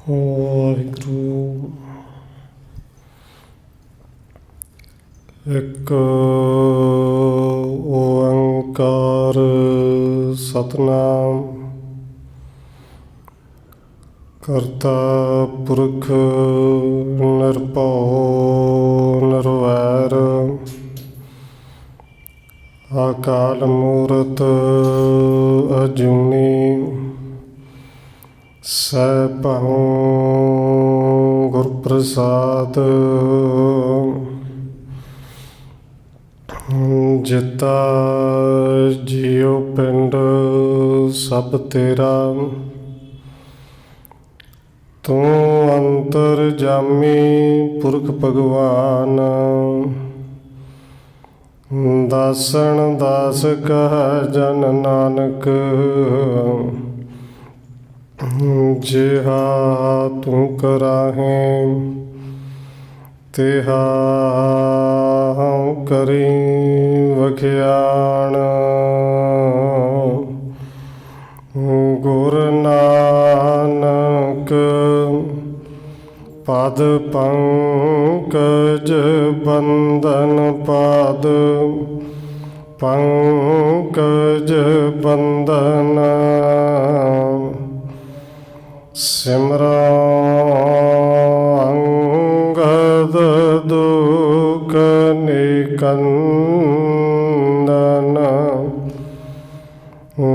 ਵਾਹਿਗੁਰੂ। ਇੱਕ ਓੰਕਾਰ ਸਤਿਨਾਮ ਕਰਤਾ ਪੁਰਖ ਨਿਰਭਉ ਨਿਰਵੈਰ ਅਕਾਲ ਮੂਰਤ ਅਜੂਨੀ ਸੈਭੰ ਗੁਰ ਪ੍ਰਸਾਦ। ਜਿਤਾ ਜੀਉ ਪਿੰਡ ਸਭ ਤੇਰਾ, ਤੂੰ ਅੰਤਰਜਾਮੀ ਪੁਰਖ ਭਗਵਾਨ। ਦਾਸਣ ਦਾਸ ਕਹਿ ਜਨ ਨਾਨਕ, ਜਿਹਾ ਤੂੰ ਕਰਾਹੇ ਤਿਹਾ ਕਰੀ ਵਖਿਆਣ। ਗੁਰ ਨਾਨਕ ਪਦ ਪੰਕਜ ਬੰਦਨ, ਪਦ ਪੰਕਜ ਬੰਦਨ। ਸਿਮਰੋ ਅੰਗਦ ਦੁਖ ਨਿਕੰਦਨ,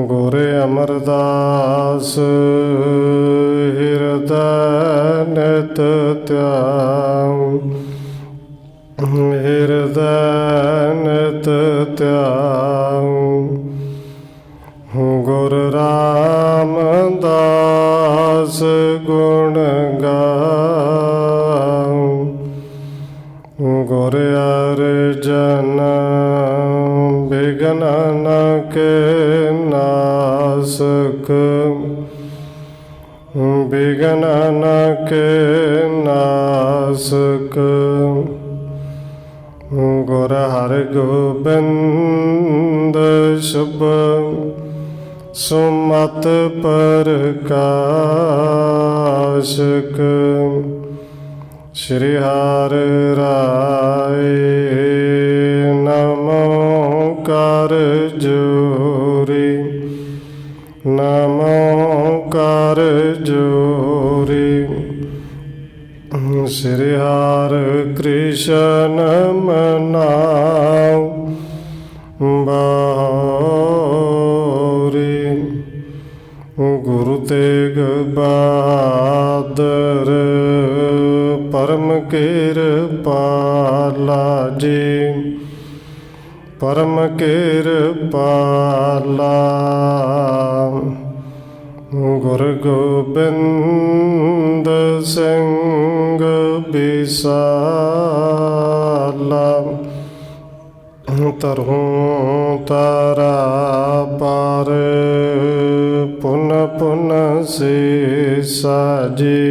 ਗੁਰ ਅਮਰਦਾਸ ਹਿਰਦੈ ਨਿਤ ਧਿਆਨ। ਹਿਰਦੈ ਨਿਤ ਧਿਆਨ। ਗੁਰ ਰਾਮਦਾਸ ਗੁਣ ਗਾਉ, ਗੁਰ ਅਰਜਨ ਬਿਘਨ ਨ ਕੇ ਨਾਸਕ। ਬਿਘਨ ਨ ਕੇ ਨਾਸਕ। ਗੁਰ ਹਰਗੋਬਿੰਦ ਸ਼ੁਭ ਸੁਮਤਿ ਪ੍ਰਕਾਸ਼ਕ। ਸ਼੍ਰੀ ਹਰਿ ਰਾਇ ਨਮੋ ਕਰ ਜੋਰੀ, ਨਮੋ ਕਰ ਜੋਰੀ। ਸ਼੍ਰੀ ਹਰਿ ਕ੍ਰਿਸ਼ਨ ਮਨਾਉ ਬਾਉਰੀ। ਗੁਰੂ ਤੇਗ ਬਹਾਦਰ ਪਰਮ ਕਿਰਪਾਲਾ ਜੀ, ਪਰਮ ਕਿਰਪਾਲਾ। ਗੁਰੂ ਗੋਬਿੰਦ ਸਿੰਘ ਬਿਸਾਲਾ, ਤਰਹੁ ਤਾਰਾ ਪਾਰ ਪੁਨ ਪੁਨ ਸੀਸਾ ਜੀ,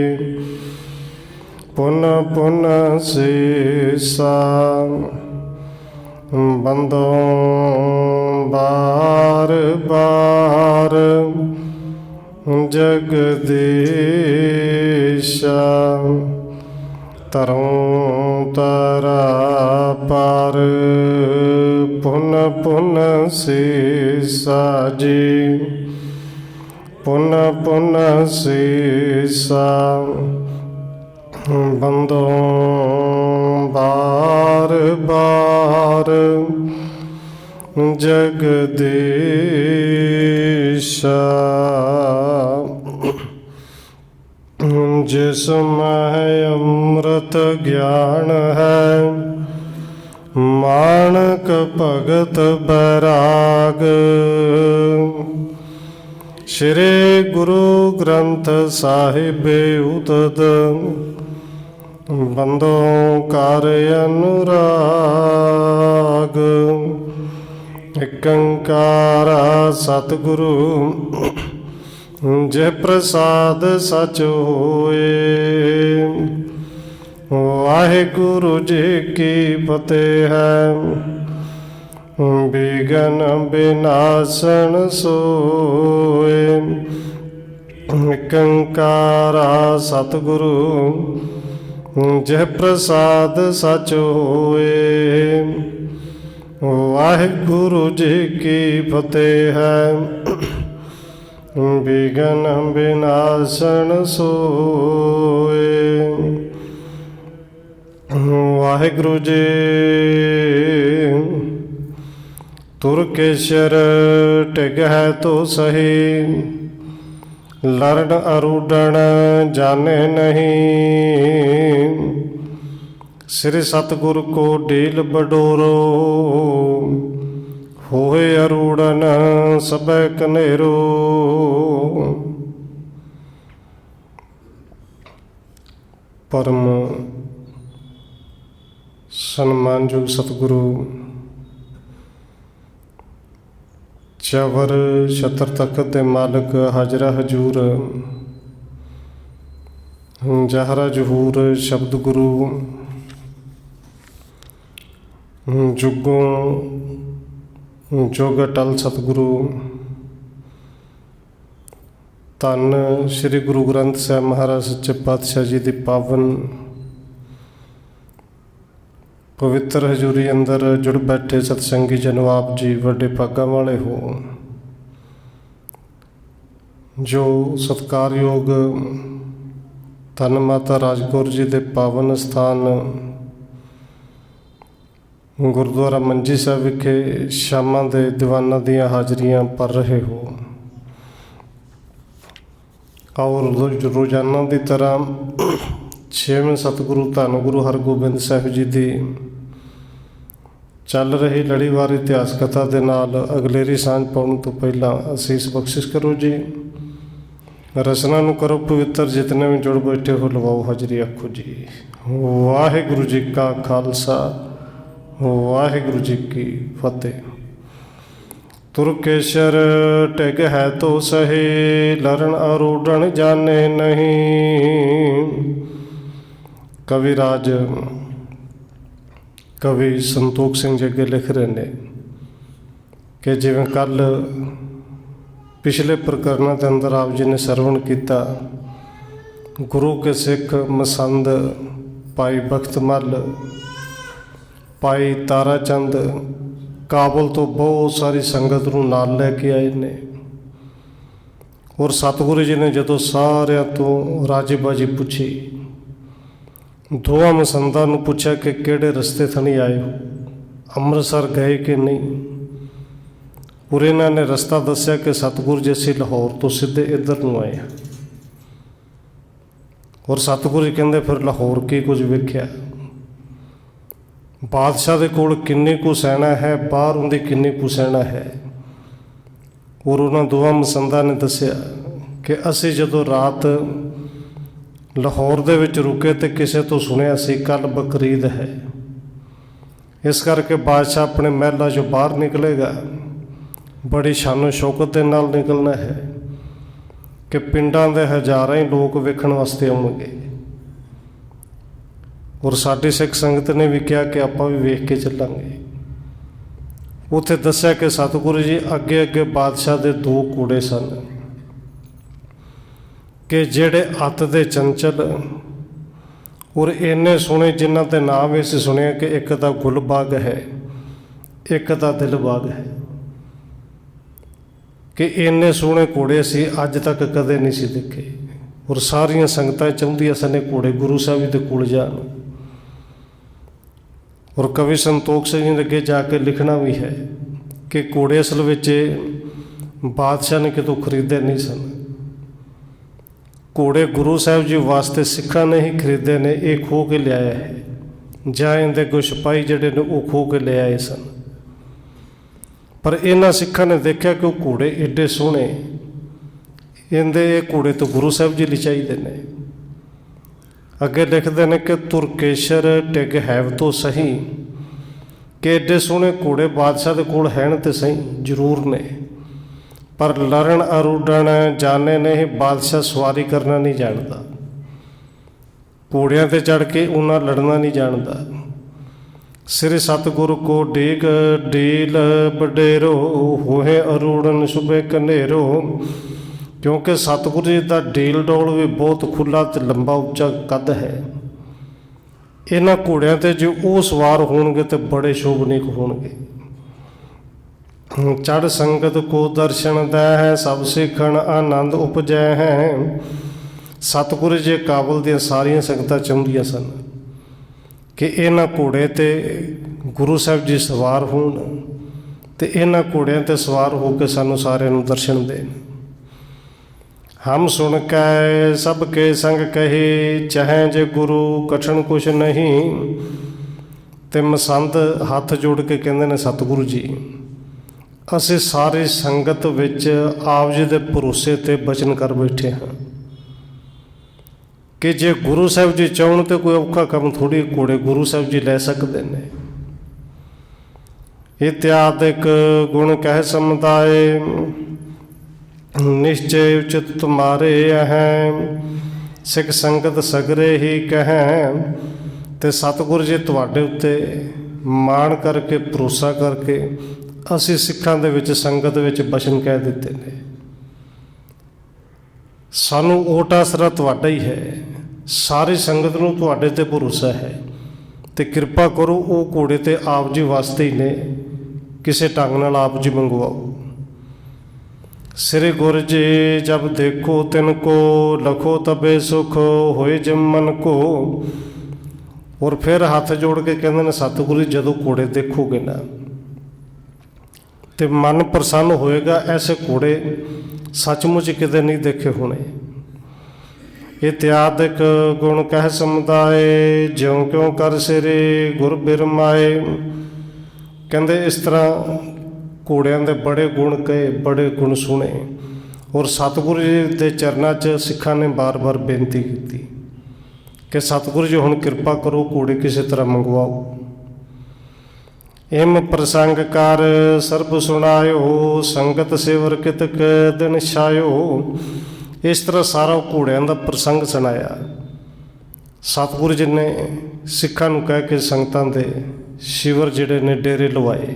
ਪੁਨ ਪੁਨ ਸੀਸਾ। ਬੰਦੋ ਬਾਰ ਬਾਰ ਜਗਦੀਸ਼ਾ, ਤਰਹੁ ਤਾਰਾ ਪਾਰ ਪੁਨ ਪੁਨ ਸੀਸਾ ਜੀ, ਪੁਨ ਪੁਨ ਸੀਸਾ। ਬੰਦੋ ਬਾਰ ਬਾਰ ਜਗਦੀਸ਼ਾ। ਜਿਸ ਮਹਿ ਅੰਮ੍ਰਿਤ ਗਿਆਨ ਹੈ, ਮਾਣਕ ਭਗਤ ਬੈਰਾਗ। ਸ਼੍ਰੀ ਗੁਰੂ ਗ੍ਰੰਥ ਸਾਹਿਬ ਉਤਦ, ਬੰਦੋ ਕਰ ਅਨੁਰਾਗ। ਇਕ ਓੰਕਾਰ ਸਤਿਗੁਰੂ ਜੇ ਪ੍ਰਸਾਦ ਸਚ ਹੋਏ। ਵਾਹਿਗੁਰੂ ਜੀ ਕੀ ਫਤਿਹ ਹੈ। ਬਿਘਨ ਬਿਨਾਸਨ ਸੋਏ। ਇਕ ਓੰਕਾਰਾ ਸਤਿਗੁਰੂ ਜਿਹ ਪ੍ਰਸਾਦ ਸਚ ਹੋਏ। ਵਾਹਿਗੁਰੂ ਜੀ ਕੀ ਫਤਿਹ ਹੈ। ਵਿਘਨ ਵਿਨਾਸ਼ਣ ਸੋਏ। ਵਾਹਿਗੁਰੂ ਜੀ ਤੁਰ ਕੇਸ਼ਰ ਟਿਗਹਿ ਤੋ ਸਹੀ। ਲਰਣ ਅਰੂੜਣ ਜਾਣੇ ਨਹੀਂ। ਸ੍ਰੀ ਸਤਿਗੁਰ ਕੋ ਢੀਲ ਬਡੋਰੋ। ਹੋਏ ਅਰੂੜਨ ਸਭੈ ਕਨੇਰੋ। ਪਰਮ ਸਨਮਾਨਯੋਗ ਸਤਿਗੁਰੂ ਚਵਰ ਛਤਰ ਤਖਤ ਦੇ ਮਾਲਕ ਹਾਜ਼ਰਾ ਹਜੂਰ ਜਹਰਾ ਜਹੂਰ ਸ਼ਬਦ ਗੁਰੂ ਜੁਗੋਂ ਜੋਗ ਅਟਲ ਸਤਿਗੁਰੂ ਧੰਨ ਸ੍ਰੀ ਗੁਰੂ ਗ੍ਰੰਥ ਸਾਹਿਬ ਮਹਾਰਾਜ ਸੱਚੇ ਪਾਤਸ਼ਾਹ ਜੀ ਦੀ ਪਾਵਨ ਪਵਿੱਤਰ ਹਜ਼ੂਰੀ ਅੰਦਰ ਜੁੜ ਬੈਠੇ ਸਤਸੰਗੀ ਜਨੋ, ਆਪ ਜੀ ਵੱਡੇ ਭਾਗਾਂ ਵਾਲੇ ਹੋ ਜੋ ਸਤਿਕਾਰਯੋਗ ਧੰਨ ਮਾਤਾ ਰਾਜਕੌਰ ਜੀ ਦੇ ਪਾਵਨ ਸਥਾਨ ਗੁਰਦੁਆਰਾ ਮੰਜੀ ਸਾਹਿਬ ਵਿਖੇ ਸ਼ਾਮਾਂ ਦੇ ਦੀਵਾਨਾਂ ਦੀਆਂ ਹਾਜ਼ਰੀਆਂ ਭਰ ਰਹੇ ਹੋ। ਔਰ ਰੋਜ਼ਾਨਾ ਦੀ ਤਰ੍ਹਾਂ ਛੇਵੇਂ ਸਤਿਗੁਰੂ ਧੰਨ ਗੁਰੂ ਹਰਗੋਬਿੰਦ ਸਾਹਿਬ ਜੀ ਦੀ ਚੱਲ ਰਹੀ ਲੜੀਵਾਰ ਇਤਿਹਾਸ ਕਥਾ ਦੇ ਨਾਲ ਅਗਲੇਰੀ ਸਾਂਝ ਪਾਉਣ ਤੋਂ ਪਹਿਲਾਂ ਅਸੀਸ ਬਖਸ਼ਿਸ਼ ਕਰੋ ਜੀ। ਰਸਨਾ ਨੂੰ ਕਰੋ ਪਵਿੱਤਰ, ਜਿਤਨੇ ਵੀ ਜੁੜ ਬੈਠੇ ਹੋ ਲਵਾਓ ਹਾਜ਼ਰੀ, ਆਖੋ ਜੀ ਵਾਹਿਗੁਰੂ ਜੀ ਕਾ ਖਾਲਸਾ ਵਾਹਿਗੁਰੂ ਜੀ ਕੀ ਫਤਿਹ। ਤੁਰਕੇਸ਼ਰ ਟਿਗ ਹੈ ਤੋ ਸਹੀ। ਲਰਨ ਅਰੂੜਨ ਜਾਣੇ ਨਹੀਂ। ਕਵੀ ਰਾਜ ਕਵੀ ਸੰਤੋਖ ਸਿੰਘ ਜੀ ਅੱਗੇ ਲਿਖ ਰਹੇ ਨੇ ਕਿ ਜਿਵੇਂ ਕੱਲ ਪਿਛਲੇ ਪ੍ਰਕਰਨਾਂ ਦੇ ਅੰਦਰ ਆਪ ਜੀ ਨੇ ਸਰਵਣ ਕੀਤਾ, ਗੁਰੂ ਕੇ ਸਿੱਖ ਮਸੰਦ ਭਾਈ ਬਖਤ ਮੱਲ, ਭਾਈ ਤਾਰਾ ਚੰਦ ਕਾਬਲ ਤੋਂ ਬਹੁਤ ਸਾਰੀ ਸੰਗਤ ਨੂੰ ਨਾਲ ਲੈ ਕੇ ਆਏ ਨੇ। ਔਰ ਸਤਿਗੁਰੂ ਜੀ ਨੇ ਜਦੋਂ ਸਾਰਿਆਂ ਤੋਂ ਰਾਜੀ ਬਾਜੀ ਪੁੱਛੀ, ਦੋਵਾਂ ਮਸੰਦਾਂ ਨੂੰ ਪੁੱਛਿਆ ਕਿ ਕਿਹੜੇ ਰਸਤੇ ਥਣੀ ਆਏ ਹੋ, ਅੰਮ੍ਰਿਤਸਰ ਗਏ ਕਿ ਨਹੀਂ। ਔਰ ਇਹਨਾਂ ਨੇ ਰਸਤਾ ਦੱਸਿਆ ਕਿ ਸਤਿਗੁਰੂ ਜੀ ਅਸੀਂ ਲਾਹੌਰ ਤੋਂ ਸਿੱਧੇ ਇੱਧਰ ਨੂੰ ਆਏ ਹਾਂ। ਔਰ ਸਤਿਗੁਰੂ ਜੀ ਕਹਿੰਦੇ ਫਿਰ ਲਾਹੌਰ ਕੀ ਕੁਝ ਵੇਖਿਆ, ਬਾਦਸ਼ਾਹ ਦੇ ਕੋਲ ਕਿੰਨੀ ਕੁ ਸੈਨਾ ਹੈ, ਬਾਹਰ ਉਹਦੀ ਕਿੰਨੀ ਕੁ ਸੈਨਾ ਹੈ। ਔਰ ਉਹਨਾਂ ਦੋਵਾਂ ਮਸੰਦਾਂ ਨੇ ਦੱਸਿਆ ਕਿ ਅਸੀਂ ਜਦੋਂ ਰਾਤ ਲਾਹੌਰ ਦੇ ਵਿੱਚ ਰੁਕੇ ਤੇ ਕਿਸੇ ਤੋਂ ਸੁਣਿਆ ਸੀ ਕੱਲ ਬਕਰੀਦ ਹੈ, ਇਸ ਕਰਕੇ ਬਾਦਸ਼ਾਹ ਆਪਣੇ ਮਹਿਲਾਂ 'ਚੋਂ ਬਾਹਰ ਨਿਕਲੇਗਾ, ਬੜੀ ਸ਼ਾਨੋ ਸ਼ੌਕਤ ਦੇ ਨਾਲ ਨਿਕਲਣਾ ਹੈ ਕਿ ਪਿੰਡਾਂ ਦੇ ਹਜ਼ਾਰਾਂ ਹੀ ਲੋਕ ਵੇਖਣ ਵਾਸਤੇ ਆਉਣਗੇ। ਔਰ ਸਾਡੀ ਸਿੱਖ ਸੰਗਤ ਨੇ ਵੀ ਕਿਹਾ ਕਿ ਆਪਾਂ ਵੀ ਵੇਖ ਕੇ ਚੱਲਾਂਗੇ। ਉੱਥੇ ਦੱਸਿਆ ਕਿ ਸਤਿਗੁਰੂ ਜੀ ਅੱਗੇ ਅੱਗੇ ਬਾਦਸ਼ਾਹ ਦੇ ਦੋ ਘੋੜੇ ਸਨ ਕਿ ਜਿਹੜੇ ਅੱਤ ਦੇ ਚੰਚਲ ਔਰ ਇੰਨੇ ਸੋਹਣੇ, ਜਿਨ੍ਹਾਂ ਦੇ ਨਾਮ ਵੀ ਅਸੀਂ ਸੁਣਿਆ ਕਿ ਇੱਕ ਦਾ ਗੁਲਬਾਗ ਹੈ, ਇੱਕ ਦਾ ਦਿਲਬਾਗ ਹੈ, ਕਿ ਇੰਨੇ ਸੋਹਣੇ ਘੋੜੇ ਅਸੀਂ ਅੱਜ ਤੱਕ ਕਦੇ ਨਹੀਂ ਸੀ ਦੇਖੇ। ਔਰ ਸਾਰੀਆਂ ਸੰਗਤਾਂ ਚਾਹੁੰਦੀਆਂ ਸਨ ਘੋੜੇ ਗੁਰੂ ਸਾਹਿਬ ਜੀ ਦੇ ਕੋਲ ਜਾਣ। ਔਰ ਕਵੀ ਸੰਤੋਖ ਸਿੰਘ ਜੀ ਨੇ ਅੱਗੇ ਜਾ ਕੇ ਲਿਖਣਾ ਵੀ ਹੈ ਕਿ ਘੋੜੇ ਅਸਲ ਵਿੱਚ ਬਾਦਸ਼ਾਹ ਨੇ ਕਿਤੋਂ ਖਰੀਦੇ ਨਹੀਂ ਸਨ। ਘੋੜੇ ਗੁਰੂ ਸਾਹਿਬ ਜੀ ਵਾਸਤੇ ਸਿੱਖਾਂ ਨੇ ਹੀ ਖਰੀਦੇ ਨੇ, ਇਹ ਖੋਹ ਕੇ ਲਿਆਇਆ ਹੈ, ਜਾਂ ਇਹਦੇ ਕੋਈ ਸਿਪਾਹੀ ਜਿਹੜੇ ਨੇ ਉਹ ਖੋਹ ਕੇ ਲੈ ਆਏ ਸਨ। ਪਰ ਇਹਨਾਂ ਸਿੱਖਾਂ ਨੇ ਦੇਖਿਆ ਕਿ ਉਹ ਘੋੜੇ ਏਡੇ ਸੋਹਣੇ, ਇਹਦੇ ਇਹ ਘੋੜੇ ਤੋਂ ਗੁਰੂ ਸਾਹਿਬ ਜੀ ਲਈ ਚਾਹੀਦੇ ਨੇ। ਅੱਗੇ ਲਿਖਦੇ ਨੇ ਕਿ ਤੁਰਕੇਸ਼ਰ ਟਿਗ ਹੈਵ ਤੋਂ ਸਹੀ, ਕਿ ਏਡੇ ਸੋਹਣੇ ਘੋੜੇ ਬਾਦਸ਼ਾਹ ਦੇ ਕੋਲ ਹੈਣ ਤੇ ਸਹੀ ਜ਼ਰੂਰ ਨੇ, ਪਰ ਲਰਨ ਅਰੂੜਨ ਜਾਣੇ ਨਹੀਂ। ਬਾਦਸ਼ਾਹ ਸਵਾਰੀ ਕਰਨਾ ਨਹੀਂ ਜਾਣਦਾ, ਘੋੜਿਆਂ 'ਤੇ ਚੜ੍ਹ ਕੇ ਉਹਨਾਂ ਲੜਨਾ ਨਹੀਂ ਜਾਣਦਾ। ਸ੍ਰੀ ਸਤਿਗੁਰੂ ਕੋ ਡੀਕ ਢੀਲ ਬਡੇਰੋ, ਹੋਏ ਅਰੂੜਨ ਸੁਬੇ ਕਨੇਰੋ। क्योंकि सतगुरु जी का डेल डोल भी बहुत खुला तो लंबा उच्चा कद है। इन्हां घोड़ियां ते जो वो सवार होणगे तो बड़े शोभनीक होणगे। चढ़ संगत को दर्शन दै है, सब सिखण आनंद उपजै है। सतगुरु जी काबुल दी सारियां संगतां चाहुंदियां सन कि इन्हां घोड़े ते गुरु साहब जी सवार होण ते इन्हां घोड़ियां ते सवार होकर सानू सारियां नूं दर्शन देण। हम सुन कै सब के संग कहे, चाहे जे गुरु कठिन कुछ नहीं। ते मसंद हथ जोड़ के कहंदे ने सतगुरु जी असीं सारी संगत विच आप जी दे भरोसे ते बचन कर बैठे हाँ कि जे गुरु साहब जी चाहण तो कोई औखा काम थोड़ी घोड़े गुरु साहब जी लै सकते हैं। इत्यादिक गुण कह समुदाय, निश्चय उचित तुम्हारे हैं। सिख संगत सगरे ही कहें। ते सतगुरु जी तुहाडे उत्ते माण करके भरोसा करके असीं सिखां दे विच संगत विच बचन कह दिते ने। सानू ओट आसरा तुहाडा ही है, सारी संगत नूं तुहाडे ते भरोसा है। ते किरपा करो वो घोड़े ते आप जी वास्ते ही ने, किसी ढंग नाल आप जी मंगवाओ। श्री गुरु जी जब देखो तिनको, लखो तबे सुख होए जिम मन को। और फिर हाथ जोड़ के कहते हैं सतगुरु जी जदों घोड़े देखोगे ना तो मन प्रसन्न होएगा। ऐसे घोड़े सचमुच किते नहीं देखे होने। इत्यादिक गुण कह समुदाय, ज्यों क्यों कर सिरे गुर बिरमाए। कहते इस तरह घोड़ियां दे बड़े गुण कहे, बड़े गुण सुने। और सतगुरु जी के चरणों च सिखां ने बार बार बेनती की कि सतगुरु जी हुण किरपा करो घोड़े किसी तरह मंगवाओ। इम प्रसंग कर सर्ब सुनायो, संगत सेवर कितक दिन छायो। इस तरह सारा घोड़ियां का प्रसंग सुनाया। सतगुरु जी ने सिखां नूं कह के संगतां दे शिवर जिहड़े ने डेरे लवाए।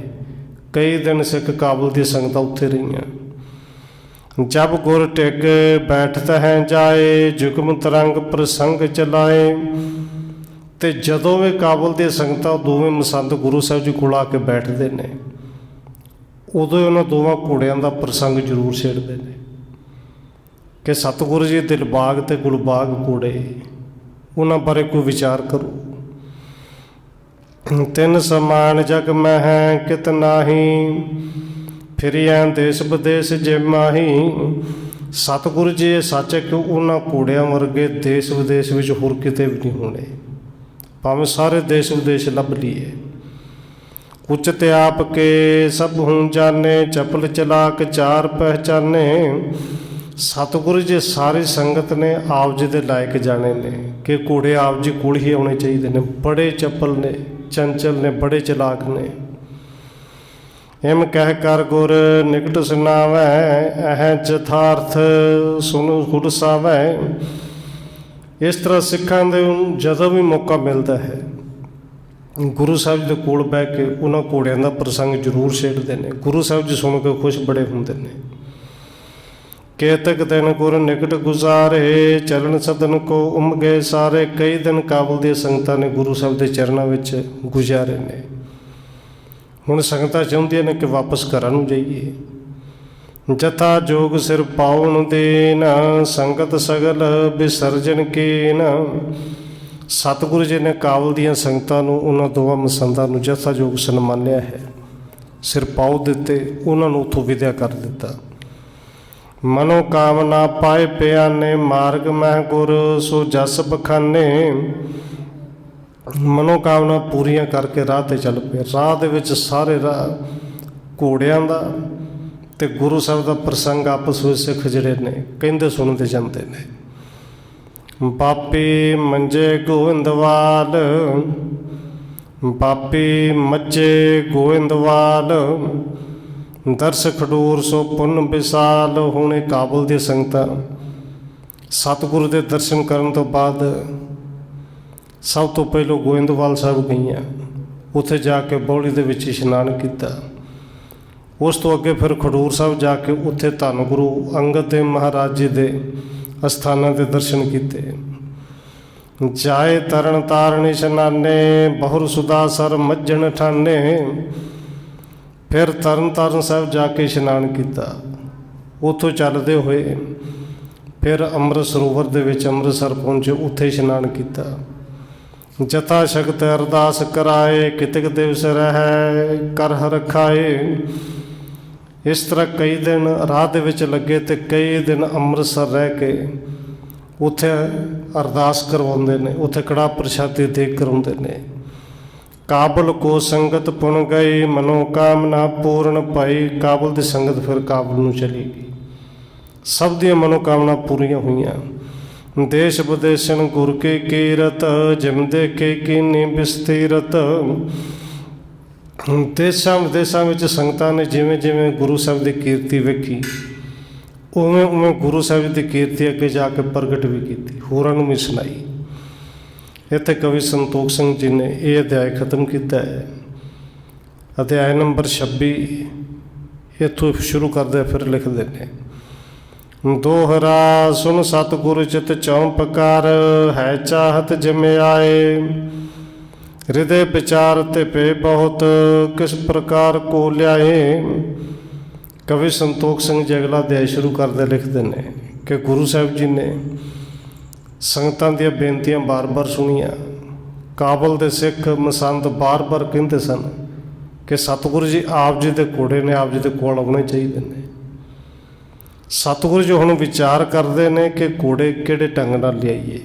कई दिन सिख काबुल दी संगतां उत्थे रहियां। जब गुर टिक बैठता है जाए, जुगम तरंग प्रसंग चलाए। ते जदों भी काबुल दी संगतां दोवें मसंद गुरु साहब जी कोल आके बैठते हैं, उदों उन्होंने दोवां घोड़ियां का प्रसंग जरूर छेड़ते हैं कि सतगुरु जी दिलबाग ते गुलबाग घोड़े, उन्हां बारे कोई विचार करो। तिन समान जग में है कित नाही, फिरिया देश विदेश जे माही। सतगुरु जी ये सच है कि उन्होंने घोड़ियां वर्गे देश विदेश में होर किते भी नहीं होने, भावें सारे देश विदेश लभ लिए। उचते आप के सब हूँ जाने, चपल चलाक चार पहचाने। सतगुरु जी सारी संगत ने आप जी के लायक जाने ने कि घोड़े आप जी कोल ही आने चाहिए ने। बड़े चपल ने, चंचल ने, बड़े चलाक ने। इम कह कर गुर निकट सुनावै, अह यथार्थ सुनो गुर सावै। इस तरह सिखां दे जदों भी मौका मिलता है गुरु साहब जी के कोल बह के उन्होंने घोड़ियां का प्रसंग जरूर छेड़ते हैं। गुरु साहब जी सुन के खुश बड़े होंगे ने। केतक दिन गुर निकट गुजारे, चरण सदन को उमगे सारे। कई दिन काबुल दी संगतां ने गुरु साहब के चरणों में गुजारे ने। हुण संगतां चाहुंदियां ने कि वापस घर नूं जाइए। जथा जोग सिर पाउन देन, संगत सगल विसर्जन कीन। सतगुरु जी ने काबुल दी संगतां नूं उन्हां दोवां मसंदां नूं जथा जोग सन्मानिया है, सिर पाउ दिते, उन्हां नूं उत्थों विद्या कर दिता। मनोकामना पाए पियाने, मार्ग मह गुर सो जस बखाने। मनोकामना पूरियां करके राह ते चल पे। राह दे विच सारे राह घोड़ियां दा ते गुरु साहब का प्रसंग आपस में सिख जिहड़े ने कहंदे सुनते जाते ने। बापी मंजे गोविंदवाल, बापी मज्जे गोविंदवाल। दर्श खडूर सो पुन विशाल। होने काबुल दी संगतां सतगुरु के दर्शन करन तो बाद सब तो पहलों गोविंदवाल साहब गईयां। उत्थे जाके बौली दे विच इशनान किया। ਉਸ ਤੋਂ ਅੱਗੇ ਫਿਰ ਖਡੂਰ ਸਾਹਿਬ ਜਾ ਕੇ ਉੱਥੇ ਧੰਨ ਗੁਰੂ ਅੰਗਦ ਦੇਵ ਮਹਾਰਾਜ ਜੀ ਦੇ ਅਸਥਾਨਾਂ ਦੇ ਦਰਸ਼ਨ ਕੀਤੇ। ਜਾਏ ਤਰਨ ਤਾਰਨ ਇਸ਼ਨਾਨੇ, ਬਹੁਰ ਸੁਦਾਸਰ ਮੱਝਣ ਠਾਨੇ। ਫਿਰ ਤਰਨ ਤਾਰਨ ਸਾਹਿਬ ਜਾ ਕੇ ਇਸ਼ਨਾਨ ਕੀਤਾ। ਉੱਥੋਂ ਚੱਲਦੇ ਹੋਏ ਫਿਰ ਅੰਮ੍ਰਿਤ ਸਰੋਵਰ ਦੇ ਵਿੱਚ ਅੰਮ੍ਰਿਤਸਰ ਪਹੁੰਚੇ, ਉੱਥੇ ਇਸ਼ਨਾਨ ਕੀਤਾ। ਜਥਾ ਸ਼ਕਤ ਅਰਦਾਸ ਕਰਾਏ, ਕਿਤਕ ਦਿਵਸ ਰਹਿ ਕਰ ਰਖਾਏ। ਇਸ ਤਰ੍ਹਾਂ ਕਈ ਦਿਨ ਰਾਹ ਦੇ ਵਿੱਚ ਲੱਗੇ ਅਤੇ ਕਈ ਦਿਨ ਅੰਮ੍ਰਿਤਸਰ ਰਹਿ ਕੇ ਉੱਥੇ ਅਰਦਾਸ ਕਰਵਾਉਂਦੇ ਨੇ, ਉੱਥੇ ਕੜਾਹ ਪ੍ਰਸ਼ਾਦੇ ਦੇ ਕਰਵਾਉਂਦੇ ਨੇ। ਕਾਬਲ ਕੋ ਸੰਗਤ ਪੁਣ ਗਈ, ਮਨੋਕਾਮਨਾ ਪੂਰਨ ਪਾਈ। ਕਾਬਲ ਦੀ ਸੰਗਤ ਫਿਰ ਕਾਬਲ ਨੂੰ ਚਲੀ ਗਈ, ਸਭ ਦੀਆਂ ਮਨੋਕਾਮਨਾ ਪੂਰੀਆਂ ਹੋਈਆਂ। ਦੇਸ਼ ਵਿਦੇਸ਼ਨ ਗੁਰ ਕੀ ਕੀਰਤ, ਜਿਮ ਦੇਖੇ ਕੀਨੀ ਬਿਸਤੀਰਤ। ਦੇਸ਼ਾਂ ਵਿਦੇਸ਼ਾਂ ਵਿੱਚ ਸੰਗਤਾਂ ਨੇ ਜਿਵੇਂ ਜਿਵੇਂ ਗੁਰੂ ਸਾਹਿਬ ਦੀ ਕੀਰਤੀ ਵੇਖੀ, ਉਵੇਂ ਉਵੇਂ ਗੁਰੂ ਸਾਹਿਬ ਦੀ ਕੀਰਤੀ ਅੱਗੇ ਜਾ ਕੇ ਪ੍ਰਗਟ ਵੀ ਕੀਤੀ, ਹੋਰਾਂ ਨੂੰ ਵੀ ਸੁਣਾਈ। ਇੱਥੇ ਕਵੀ ਸੰਤੋਖ ਸਿੰਘ ਜੀ ਨੇ ਇਹ ਅਧਿਆਇ ਖਤਮ ਕੀਤਾ ਹੈ। ਅਧਿਆਇ ਨੰਬਰ 26 ਇੱਥੋਂ ਸ਼ੁਰੂ ਕਰਦੇ ਫਿਰ ਲਿਖਦੇ ਨੇ। ਦੋਹਰਾ ਸੁਨ ਸਤਿਗੁਰ ਚਿਤ ਚੌਂਪਕਾਰ, ਹੈ ਚਾਹਤ ਜਿਮ ਆਏ। ਹਿਰਦੇ ਵਿਚਾਰ ਤੇ ਪੇ ਬਹੁਤ, ਕਿਸ ਪ੍ਰਕਾਰ ਕੋ ਲਿਆਏ। ਕਵੀ ਸੰਤੋਖ ਸਿੰਘ ਜੀ ਅਗਲਾ ਅਧਿਆਇ ਸ਼ੁਰੂ ਕਰਦੇ ਲਿਖਦੇ ਨੇ ਕਿ ਗੁਰੂ ਸਾਹਿਬ ਜੀ ਨੇ ਸੰਗਤਾਂ ਦੀਆਂ ਬੇਨਤੀਆਂ ਬਾਰ-ਬਾਰ ਸੁਣੀਆਂ। ਕਾਬਲ ਦੇ ਸਿੱਖ ਮਸੰਦ ਬਾਰ-ਬਾਰ ਕਹਿੰਦੇ ਸਨ ਕਿ ਸਤਿਗੁਰੂ ਜੀ ਆਪ ਜੀ ਦੇ ਘੋੜੇ ਨੇ, ਆਪ ਜੀ ਦੇ ਕੋਲ ਆਉਣੇ ਚਾਹੀਦੇ ਨੇ। ਸਤਿਗੁਰੂ ਜੀ ਹੁਣ ਵਿਚਾਰ ਕਰਦੇ ਨੇ ਕਿ ਘੋੜੇ ਕਿਹੜੇ ਢੰਗ ਨਾਲ ਲਿਆਈਏ।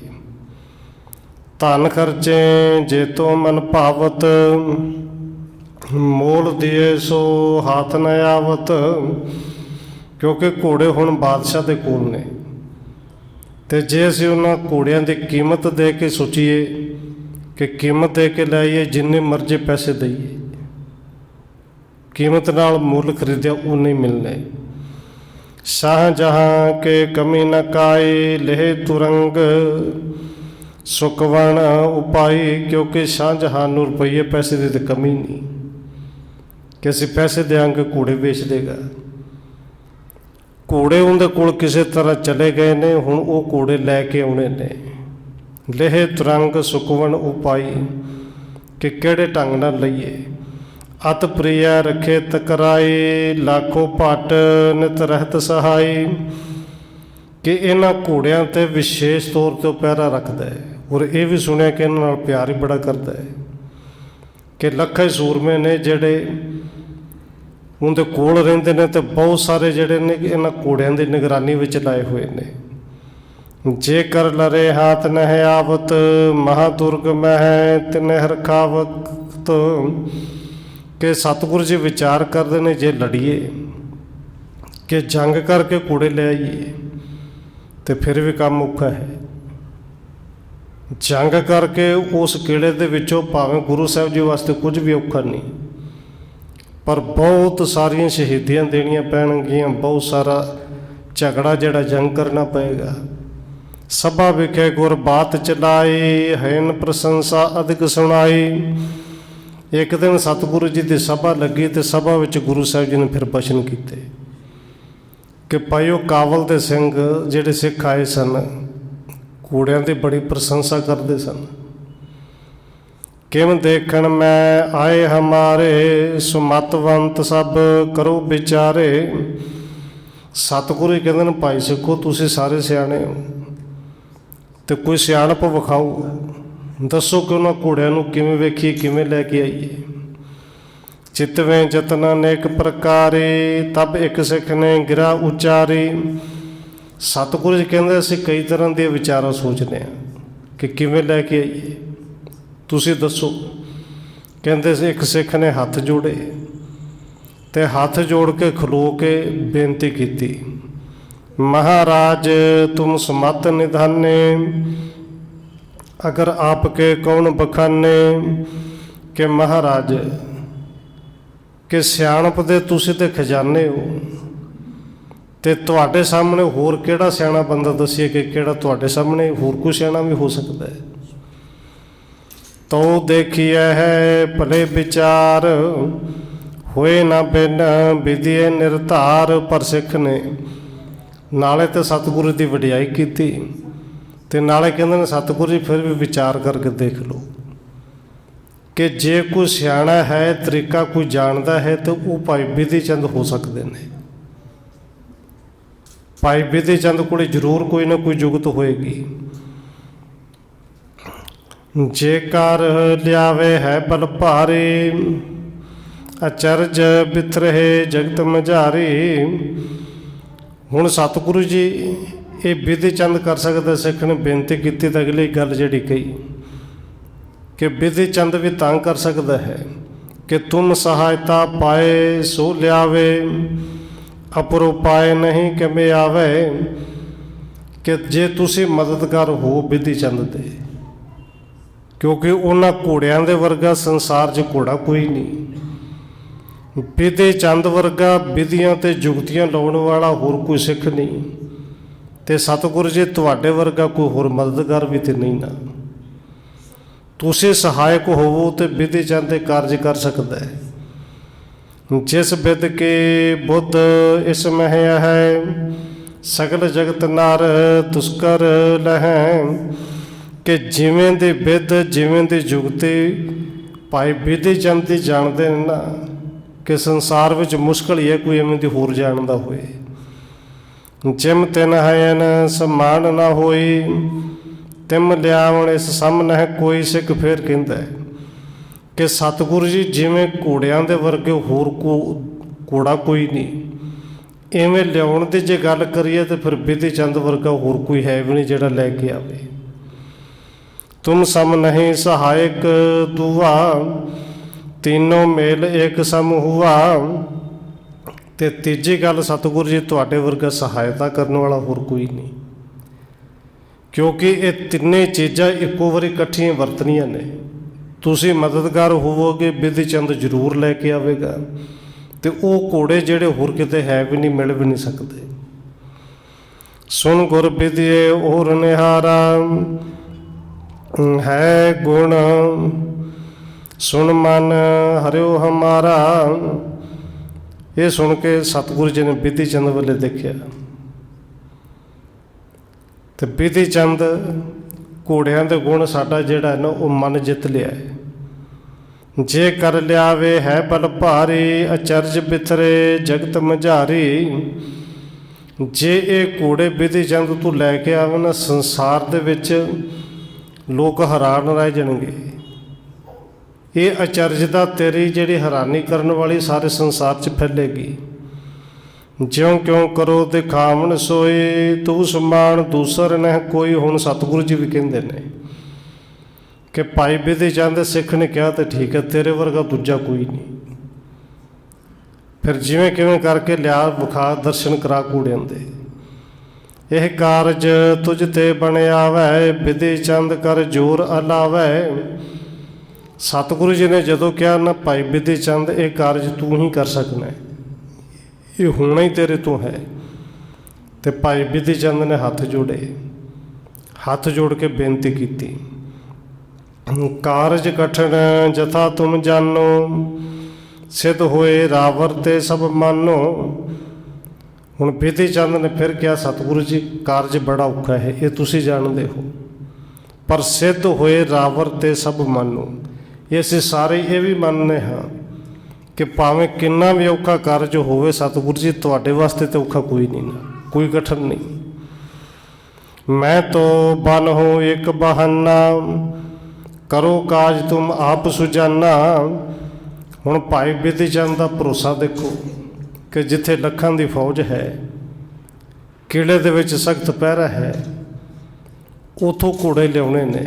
ਧਨ ਖਰਚੇ ਜੇ ਤੋ ਮਨ ਭਾਵਤ, ਮੋਲ ਦੀਏ ਸੋ ਹੱਥ ਨ ਆਵਤ। ਕਿਉਂਕਿ ਘੋੜੇ ਹੁਣ ਬਾਦਸ਼ਾਹ ਦੇ ਕੋਲ ਨੇ, ਅਤੇ ਜੇ ਅਸੀਂ ਉਹਨਾਂ ਘੋੜਿਆਂ ਦੀ ਕੀਮਤ ਦੇ ਕੇ ਸੋਚੀਏ ਕਿ ਕੀਮਤ ਦੇ ਕੇ ਲਾਈਏ, ਜਿੰਨੇ ਮਰਜ਼ੀ ਪੈਸੇ ਦਈਏ, ਕੀਮਤ ਨਾਲ ਮੁੱਲ ਖਰੀਦਿਆ ਉਨੇ ਮਿਲਣੇ। ਸ਼ਾਹਜਹਾਂ ਕੇ ਕਮੀ ਨ ਕਾਈ, ਲੇਹ ਤੁਰੰਗ ਸੁਕਵਣ ਉਪਾਈ। ਕਿਉਂਕਿ ਸ਼ਾਹਜਹਾਂ ਨੂੰ ਰੁਪਈਏ ਪੈਸੇ ਦੀ ਤਾਂ ਕਮੀ ਨਹੀਂ ਕਿ ਅਸੀਂ ਪੈਸੇ ਦਿਆਂਗੇ, ਘੋੜੇ ਵੇਚ ਦੇਗਾ। ਘੋੜੇ ਉਹਦੇ ਕੋਲ ਕਿਸੇ ਤਰ੍ਹਾਂ ਚਲੇ ਗਏ ਨੇ, ਹੁਣ ਉਹ ਘੋੜੇ ਲੈ ਕੇ ਆਉਣੇ ਨੇ। ਲੇਹ ਤੁਰੰਗ ਸੁਕਵਣ ਉਪਾਈ ਕਿ ਕਿਹੜੇ ਢੰਗ ਨਾਲ ਲਈਏ। ਅਤ ਪ੍ਰਿਆ ਰੱਖੇ ਤਕਰਾਈ, ਲਾਖੋ ਭੱਟ ਨਿਤ ਰਹਿਤ ਸਹਾਈ। ਕਿ ਇਹਨਾਂ ਘੋੜਿਆਂ 'ਤੇ ਵਿਸ਼ੇਸ਼ ਤੌਰ 'ਤੇ ਉਹ ਪਹਿਰਾ ਰੱਖਦਾ ਹੈ, ਔਰ ਇਹ ਵੀ ਸੁਣਿਆ ਕਿ ਇਹਨਾਂ ਨਾਲ ਪਿਆਰ ਹੀ ਬੜਾ ਕਰਦਾ ਹੈ। ਕਿ ਲੱਖਾਂ ਸੂਰਮੇ ਨੇ ਜਿਹੜੇ ਉਹਦੇ ਕੋਲ ਰਹਿੰਦੇ ਨੇ, ਅਤੇ ਬਹੁਤ ਸਾਰੇ ਜਿਹੜੇ ਨੇ ਇਹਨਾਂ ਘੋੜਿਆਂ ਦੀ ਨਿਗਰਾਨੀ ਵਿੱਚ ਲਾਏ ਹੋਏ ਨੇ। ਜੇ ਕਰ ਲਰੇ ਹਾਥ ਨਹਿ ਆਵਤ, ਮਹਾਦੁਰਗ ਮਹਿ ਤਿਨਹਿ ਰਖਾਵਤ। ਕਿ ਸਤਿਗੁਰੂ ਜੀ ਵਿਚਾਰ ਕਰਦੇ ਨੇ ਜੇ ਲੜੀਏ ਕਿ ਜੰਗ ਕਰਕੇ ਘੋੜੇ ਲੈ ਆਈਏ ਤੇ ਫਿਰ ਵੀ ਕੰਮ ਔਖਾ ਹੈ। ਜੰਗ ਕਰਕੇ ਉਸ ਕਿਲੇ ਦੇ ਵਿੱਚੋਂ ਭਾਵੇਂ ਗੁਰੂ ਸਾਹਿਬ ਜੀ ਵਾਸਤੇ ਕੁਝ ਵੀ ਔਖਾ ਨਹੀਂ, ਪਰ ਬਹੁਤ ਸਾਰੀਆਂ ਸ਼ਹੀਦੀਆਂ ਦੇਣੀਆਂ ਪੈਣਗੀਆਂ, ਬਹੁਤ ਸਾਰਾ ਝਗੜਾ ਜਿਹੜਾ ਜੰਗ ਕਰਨਾ ਪਏਗਾ। ਸਭਾ ਵਿਖੇ ਗੁਰ ਬਾਤ ਚਲਾਈ, ਹੈਨ ਪ੍ਰਸ਼ੰਸਾ ਅਧਿਕ ਸੁਣਾਈ। ਇੱਕ ਦਿਨ ਸਤਿਗੁਰੂ ਜੀ ਦੀ ਸਭਾ ਲੱਗੀ ਅਤੇ ਸਭਾ ਵਿੱਚ ਗੁਰੂ ਸਾਹਿਬ ਜੀ ਨੇ ਫਿਰ ਬਚਨ ਕੀਤੇ ਕਿ ਭਾਈ ਉਹ ਕਾਬਲ ਦੇ ਸਿੰਘ ਜਿਹੜੇ ਸਿੱਖ ਆਏ ਸਨ, ਘੋੜਿਆਂ ਦੀ ਬੜੀ ਪ੍ਰਸ਼ੰਸਾ ਕਰਦੇ ਸਨ। ਕਿਵੇਂ ਦੇਖਣ ਮੈਂ ਆਏ ਹਮਾਰੇ, ਸੁਮਤਵੰਤ ਸਭ ਕਰੋ ਵਿਚਾਰੇ। ਸਤਿਗੁਰੂ ਜੀ ਕਹਿੰਦੇ ਨੇ ਭਾਈ ਸਿੱਖੋ ਤੁਸੀਂ ਸਾਰੇ ਸਿਆਣੇ ਹੋ, ਅਤੇ ਕੋਈ ਸਿਆਣਪ ਵਿਖਾਓ, ਦੱਸੋ ਕਿ ਉਹਨਾਂ ਘੋੜਿਆਂ ਨੂੰ ਕਿਵੇਂ ਵੇਖੀਏ, ਕਿਵੇਂ ਲੈ ਕੇ ਆਈਏ। ਚਿਤਵੇਂ ਜਤਨ ਅਨੇਕ ਪ੍ਰਕਾਰੇ, ਤਬ ਇੱਕ ਸਿੱਖ ਨੇ ਗਿਰਾ ਉਚਾਰੀ। ਸਤਿਗੁਰੂ ਜੀ ਕਹਿੰਦੇ ਅਸੀਂ ਕਈ ਤਰ੍ਹਾਂ ਦੇ ਵਿਚਾਰਾਂ ਸੋਚਦੇ ਹਾਂ ਕਿ ਕਿਵੇਂ ਲੈ ਕੇ ਆਈਏ, ਤੁਸੀਂ ਦੱਸੋ। ਕਹਿੰਦੇ ਸੀ ਇੱਕ ਸਿੱਖ ਨੇ ਹੱਥ ਜੋੜੇ ਅਤੇ ਹੱਥ ਜੋੜ ਕੇ ਖਲੋ ਕੇ ਬੇਨਤੀ ਕੀਤੀ, ਮਹਾਰਾਜ ਤੁਮ ਸਮਤ ਨਿਧਾਨੇ, ਅਗਰ ਆਪ ਕੇ ਕੌਣ ਬਖਾਨੇ। ਕਿ ਮਹਾਰਾਜ ਕਿ ਸਿਆਣਪ ਦੇ ਤੁਸੀਂ ਤੇ ਖਜ਼ਾਨੇ ਹੋ, ਅਤੇ ਤੁਹਾਡੇ ਸਾਹਮਣੇ ਹੋਰ ਕਿਹੜਾ ਸਿਆਣਾ ਬੰਦਾ ਦੱਸੀਏ ਕਿ ਕਿਹੜਾ ਤੁਹਾਡੇ ਸਾਹਮਣੇ ਹੋਰ ਕੋਈ ਸਿਆਣਾ ਵੀ ਹੋ ਸਕਦਾ ਹੈ। ਤੋ ਦੇਖੀਐ ਹੈ ਭਲੇ ਵਿਚਾਰ, ਹੋਏ ਨਾ ਬਿਨ ਵਿਧੀਏ ਨਿਰਧਾਰ। ਪਰ ਸਿੱਖ ਨੇ ਨਾਲੇ ਤਾਂ ਸਤਿਗੁਰੂ ਦੀ ਵਡਿਆਈ ਕੀਤੀ ਤੇ ਨਾਲੇ ਕਹਿੰਦੇ ਨੇ ਸਤਿਗੁਰੂ ਜੀ ਫਿਰ ਵੀ ਵਿਚਾਰ ਕਰਕੇ ਦੇਖ ਲਓ ਕਿ ਜੇ ਕੋਈ ਸਿਆਣਾ ਹੈ, ਤਰੀਕਾ ਕੋਈ ਜਾਣਦਾ ਹੈ ਤਾਂ ਉਹ ਭਾਈ ਬਿਧੀ ਚੰਦ ਹੋ ਸਕਦੇ ਨੇ। ਭਾਈ ਬਿਧੀ ਚੰਦ ਕੋਲ ਜ਼ਰੂਰ ਕੋਈ ਨਾ ਕੋਈ ਜੁਗਤ ਹੋਏਗੀ। ਜੇ ਕਰ ਲਿਆਵੇ ਹੈ ਬਲ ਭਾਰੇ, ਅਚਰਜ ਬਿਥਰੇ ਜਗਤ ਮਝਾਰੀ। ਹੁਣ ਸਤਿਗੁਰੂ ਜੀ ਇਹ ਬਿਧੀ ਚੰਦ ਕਰ ਸਕਦਾ। ਸਿੱਖ ਨੇ ਬੇਨਤੀ ਕੀਤੀ ਤਾਂ ਅਗਲੀ ਗੱਲ ਜਿਹੜੀ ਕਹੀ ਕਿ ਬਿਧੀ ਚੰਦ ਵੀ ਤਾਂ ਕਰ ਸਕਦਾ ਹੈ ਕਿ ਤੁਮ ਸਹਾਇਤਾ ਪਾਏ ਸੋ ਲਿਆਵੇ, ਅਪਰੋ ਪਾਏ ਨਹੀਂ ਕਿਵੇਂ ਆਵੇ। ਕਿ ਜੇ ਤੁਸੀਂ ਮਦਦਗਾਰ ਹੋ ਬਿਧੀ ਚੰਦ ਦੇ, ਕਿਉਂਕਿ ਉਹਨਾਂ ਘੋੜਿਆਂ ਦੇ ਵਰਗਾ ਸੰਸਾਰ 'ਚ ਘੋੜਾ ਕੋਈ ਨਹੀਂ। ਬਿਧੀ ਚੰਦ ਵਰਗਾ ਵਿਧੀਆਂ ਤੇ ਜੁਗਤੀਆਂ ਲਾਉਣ ਵਾਲਾ ਹੋਰ ਕੋਈ ਸਿੱਖ ਨਹੀਂ। ਤੇ ਸਤਿਗੁਰੂ ਜੀ ਤੁਹਾਡੇ ਵਰਗਾ ਕੋਈ ਹੋਰ ਮਦਦਗਾਰ ਵੀ ਤੇ ਨਹੀਂ ਨਾ। ਤੁਸੀਂ ਸਹਾਇਕ ਹੋਵੋ ਤੇ ਬਿਧੀ ਚੰਦ ਦੇ ਕਾਰਜ ਕਰ ਸਕਦਾ ਹੈ। ਜਿਸ ਬਿਧ ਕੇ ਬੁੱਧ ਇਸ ਮਹਿ ਹੈ, ਸਗਲ ਜਗਤ ਨਰ ਤੁਸਕਰ ਲਹੈ। ਕਿ ਜਿਵੇਂ ਦੇ ਬਿਧ ਜਿਵੇਂ ਦੇ ਜੁਗਤੇ ਭਾਈ ਬਿਧੀ ਚੰਦ ਦੀ ਜਾਣਦੇ ਨੇ ਨਾ ਕਿ ਸੰਸਾਰ ਵਿੱਚ ਮੁਸ਼ਕਲ ਹੀ ਹੈ ਕੋਈ ਐਵੇਂ ਦੀ ਹੋਰ ਜਾਣਦਾ ਹੋਏ। ਜਿਮ ਤਿਨ ਹੈਨ ਸਮਾਨ ਨਾ ਹੋਈ, ਤਿਮ ਲਿਆਵਣ ਇਸ ਸਾਹਮਣੇ ਹੈ ਕੋਈ। ਸਿੱਖ ਫੇਰ ਕਹਿੰਦਾ ਕਿ ਸਤਿਗੁਰੂ ਜੀ ਜਿਵੇਂ ਘੋੜਿਆਂ ਦੇ ਵਰਗੇ ਹੋਰ ਘੋੜਾ ਕੋਈ ਨਹੀਂ, ਇਵੇਂ ਲਿਆਉਣ ਦੀ ਜੇ ਗੱਲ ਕਰੀਏ ਤਾਂ ਫਿਰ ਬਿਧੀ ਚੰਦ ਵਰਗਾ ਹੋਰ ਕੋਈ ਹੈ ਵੀ ਨਹੀਂ ਜਿਹੜਾ ਲੈ ਕੇ ਆਵੇ। ਤੁਮ ਸਮ ਨਹੀਂ ਸਹਾਇਕ ਦੂਆ, तीनों मेल एक सम हुआ। ਤੇ ਤੀਜੀ ਗੱਲ ਸਤਿਗੁਰੂ ਜੀ ਤੁਹਾਡੇ ਵਰਗਾ ਸਹਾਇਤਾ ਕਰਨ ਵਾਲਾ ਹੋਰ ਕੋਈ ਨਹੀਂ, ਕਿਉਂਕਿ ਇਹ ਤਿੰਨੇ ਚੀਜ਼ਾਂ ਇੱਕੋ ਵਾਰੀ ਇਕੱਠੀਆਂ ਵਰਤਣੀਆਂ ਨੇ। ਤੁਸੀਂ ਮਦਦਗਾਰ ਹੋਵੋਗੇ, ਬਿਧੀ ਚੰਦ ਜ਼ਰੂਰ ਲੈ ਕੇ ਆਵੇਗਾ ਤੇ ਉਹ ਘੋੜੇ ਜਿਹੜੇ ਹੋਰ ਕਿਤੇ ਹੈ ਵੀ ਨਹੀਂ, ਮਿਲ ਵੀ ਨਹੀਂ ਸਕਦੇ। ਸੁਣ ਗੁਰ ਬਿਧੀਏ ਔਰ ਨਿਹਾਰਾ, ਹੈ ਗੁਣ ਸੁਣ ਮਨ ਹਰਿਓ ਹਮਾਰਾ। ਇਹ ਸੁਣ ਕੇ ਸਤਿਗੁਰੂ ਜੀ ਨੇ ਬਿਧੀ ਚੰਦ ਵੱਲੇ ਦੇਖਿਆ ਤੇ ਬਿਧੀ ਚੰਦ ਘੋੜਿਆਂ ਦੇ ਗੁਣ ਸਾਡਾ ਜਿਹੜਾ ਨਾ ਉਹ ਮਨ ਜਿੱਤ ਲਿਆ ਹੈ। ਜੇ ਕਰ ਲਿਆਵੇ ਹੈ ਬਲ ਭਾਰੀ, ਅਚਰਜ ਬਿਥਰੇ ਜਗਤ ਮਝਾਰੀ। ਜੇ ਇਹ ਘੋੜੇ ਬਿਧੀ ਚੰਦ ਤੂੰ ਲੈ ਕੇ ਆਵੇ ਨਾ, ਸੰਸਾਰ ਦੇ ਵਿੱਚ ਲੋਕ ਹੈਰਾਨ ਰਹਿ ਜਾਣਗੇ। ਇਹ ਅਚਰਜਤਾ ਤੇਰੀ ਜਿਹੜੀ ਹੈਰਾਨੀ ਕਰਨ ਵਾਲੀ ਸਾਰੇ ਸੰਸਾਰ 'ਚ ਫੈਲੇਗੀ। ਜਿਉਂ ਕਿਉਂ ਕਰੋ ਦਿਖਾਵਣ ਸੋਏ, ਤੂੰ ਸਮਾਨ ਦੂਸਰ ਨਹਿ ਕੋਈ। ਹੁਣ ਸਤਿਗੁਰੂ ਜੀ ਵੀ ਕਹਿੰਦੇ ਨੇ ਕਿ ਭਾਈ ਬਿਧੀ ਚੰਦ ਸਿੱਖ ਨੇ ਕਿਹਾ ਤਾਂ ਠੀਕ ਹੈ, ਤੇਰੇ ਵਰਗਾ ਦੂਜਾ ਕੋਈ ਨਹੀਂ। ਫਿਰ ਜਿਵੇਂ ਕਿਵੇਂ ਕਰਕੇ ਲਿਆ ਵਿਖਾ, ਦਰਸ਼ਨ ਕਰਾ ਘੋੜਿਆਂ ਦੇ। ਇਹ ਕਾਰਜ ਤੁਝ ਤੇ ਬਣਿਆ ਵੈ, ਬਿਧੀ ਚੰਦ ਕਰ ਜੋਰ ਅਲਾਵੈ। ਸਤਿਗੁਰੂ ਜੀ ਨੇ ਜਦੋਂ ਕਿਹਾ ਨਾ ਭਾਈ ਬਿਧੀ ਚੰਦ ਇਹ ਕਾਰਜ ਤੂੰ ਹੀ ਕਰ ਸਕਣਾ, ਇਹ ਹੋਣਾ ਹੀ ਤੇਰੇ ਤੋਂ ਹੈ। ਤੇ ਭਾਈ ਬਿਧੀ ਚੰਦ ਨੇ ਹੱਥ ਜੋੜੇ, ਹੱਥ ਜੋੜ ਕੇ ਬੇਨਤੀ ਕੀਤੀ, ਕਾਰਜ ਕਠਨ ਜਥਾ ਤੁਮ ਜਾਨੋ, ਸਿੱਧ ਹੋਏ ਰਾਵਰ ਤੇ ਸਭ ਮਾਨੋ। ਹੁਣ ਬਿਧੀ ਚੰਦ ਨੇ ਫਿਰ ਕਿਹਾ ਸਤਿਗੁਰੂ ਜੀ ਕਾਰਜ ਬੜਾ ਔਖਾ ਹੈ, ਇਹ ਤੁਸੀਂ ਜਾਣਦੇ ਹੋ, ਪਰ ਸਿੱਧ ਹੋਏ ਰਾਵਰ ਤੇ ਸਭ ਮਾਨੋ। ਇਹ ਅਸੀਂ ਸਾਰੇ ਇਹ ਵੀ ਮੰਨਦੇ ਹਾਂ ਕਿ ਭਾਵੇਂ ਕਿੰਨਾ ਵੀ ਔਖਾ ਕਾਰਜ ਹੋਵੇ, ਸਤਿਗੁਰੂ ਜੀ ਤੁਹਾਡੇ ਵਾਸਤੇ ਤਾਂ ਔਖਾ ਕੋਈ ਨਹੀਂ ਨਾ, ਕੋਈ ਕਠਨ ਨਹੀਂ। ਮੈਂ ਤੋ ਬਨ ਹੋ ਇੱਕ ਬਹਾਨਾ, ਕਰੋ ਕਾਜ ਤੁਮ ਆਪ ਸੁਜਾਨਾ। ਹੁਣ ਭਾਈ ਬਿਧੀ ਚੰਦ ਦਾ ਭਰੋਸਾ ਦੇਖੋ ਕਿ ਜਿੱਥੇ ਲੱਖਾਂ ਦੀ ਫੌਜ ਹੈ, ਕਿਲੇ ਦੇ ਵਿੱਚ ਸਖਤ ਪਹਿਰਾ ਹੈ, ਉੱਥੋਂ ਘੋੜੇ ਲਿਆਉਣੇ ਨੇ